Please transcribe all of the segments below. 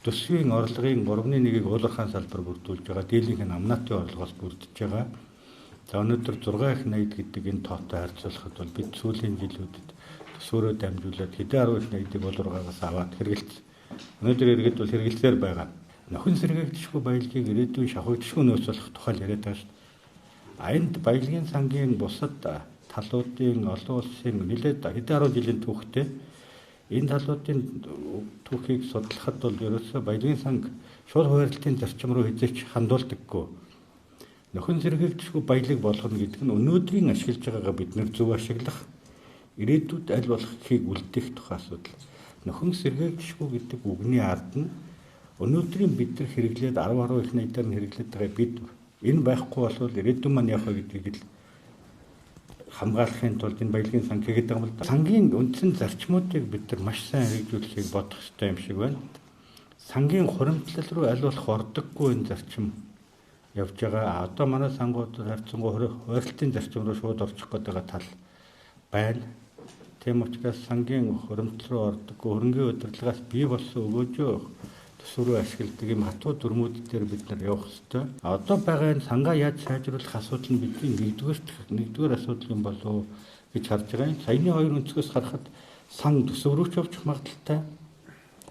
төсвийн орлогын 3/1-ийг уулархаан салбар бүрдүүлж байгаа. Дийлэнх нь амнаатын орлогоос бүрдэж байгаа. За өнөөдөр 6 их 80 гэдэг энэ тоотой харьцуулахад бол бид сүүлийн жилүүдэд төсвөрөө дамжуулаад хэдэн 10 их 80-ыг болоргоогоос аваад хэрэгэлсэн. Өнөөдөр иргэд бол хэрэгэлсээр байгаа. Нөхөн сэргээгдэшгүй баялагийг ирээдүйн шавхагдшгүй нөөц болох тухай яриад байгаа шүү дээ. Энд баялагын сангийн бусад талуудын олон улсын нэлээд хэдэн 10 жилийн түүхтэй энэ талуудын түүхийг судлахад бол ерөөсөө баялагын санг шууд хуваарлтын зарчим руу хязгаарч хандуулдаггүй. Нөхөн сэргээгдэшгүй баялаг болгоно гэдэг нь өнөөдрийн ашиглаж байгаагаа бид нэр зөв ашиглах, ирээдүйд аль болох ихийг үлдээх тухай асуудал. Нөхөн сэргээгдэшгүй гэдэг үгний ард нь өнөөдрийн бид нар хэрэглээд 10 их 80-аар нь хэрэглээд байгаа бид энэ байхгүй болвол ирээдүйн маань яах вэ гэдгийг л хамгаалахын тулд энэ баялагын санг хийгээд байгаа юм л да. Сангийн үндсэн зарчмуудыг бид нар маш сайн хэрэгжүүлэхийг бодох ёстой юм шиг байна. Сангийн хуримтлал руу аль болох ордоггүй энэ зарчим явж байгаа. Одоо манай сангууд харьцангуй хуваарлтын зарчим руу шууд орчих гээд байгаа тал байна. Тийм учраас сангийн хуримтлал руу ордоггүй хөрөнгөний удирдлагаас бий болсон өгөөжөө төсвөрөө ашигладаг юм хатуу дүрмүүд дээр бид нар явах ёстой. Одоо байгаа энэ сангаа яаж сайжруулах асуудал нь бидний нэгдүгээр асуудал юм болов гэж харж байгаа юм. Саяны хоёр өнцгөөс харахад сан төсөв рүү ч явчих магадaltaй.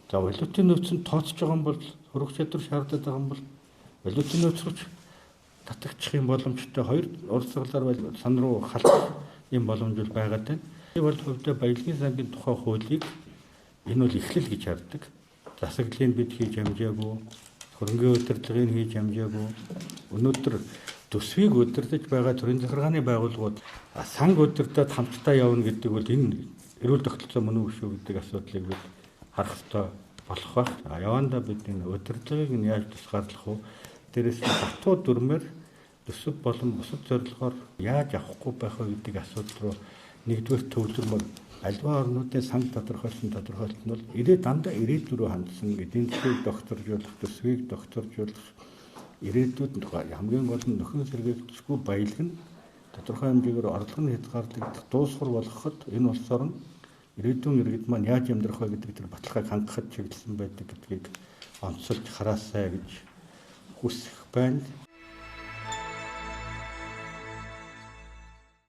За валютын нөөц нь тооцож байгаа юм бол хөрөх чадвар шаарддаг байгаа юм бол валютын нөөц рүү татагчих юм боломжтой. Хоёр урсгалаар сан руу халах юм боломж бол байгаад байна. Энэ бол хувьдаа баялагын сангийн тухай хуулийг энэ бол эхлэл гэж хардаг. Засаглалыг бид хийж амжаагүй, хөрөнгөний удирдлагыг хийж амжаагүй. Өнөөдөр төсвийг удирдах байгаа төрийн захиргааны байгууллагууд санг удирдаад хамтдаа явна гэдэг бол энэ эрүүл тогтолцоо мөн үү шүү гэдэг асуудлыг бид харах ёстой болох байх. Явандаа бид энэ удирдлагыг нь яаж тусгаарлах вэ? Дээрээс нь хатуу дүрмээр төсөв болон бусад зорилгоор яаж авахгүй байх вэ гэдэг асуудал руу нэгдүгээр төвлөрмөр альва орнуудын санг тодорхойлсон тодорхойлт нь бол дандаа ирээдүйд рүү хандсан эдийн засгийг докторжуулах, төсвийг докторжуулах, ирээдүйд хамгийн гол нь нөхөн сэргээгдэшгүй баялаг нь тодорхой хэмжээгээр орлого нь хязгаарлагдах дуусгар болгоход энэ улс орн ирээдүйн иргэд маань яаж амьдрах вэ гэдэг тэр баталгааг хангахад чиглэсэн байдаг гэдгийг онцолж хараасай гэж хүсэх байна.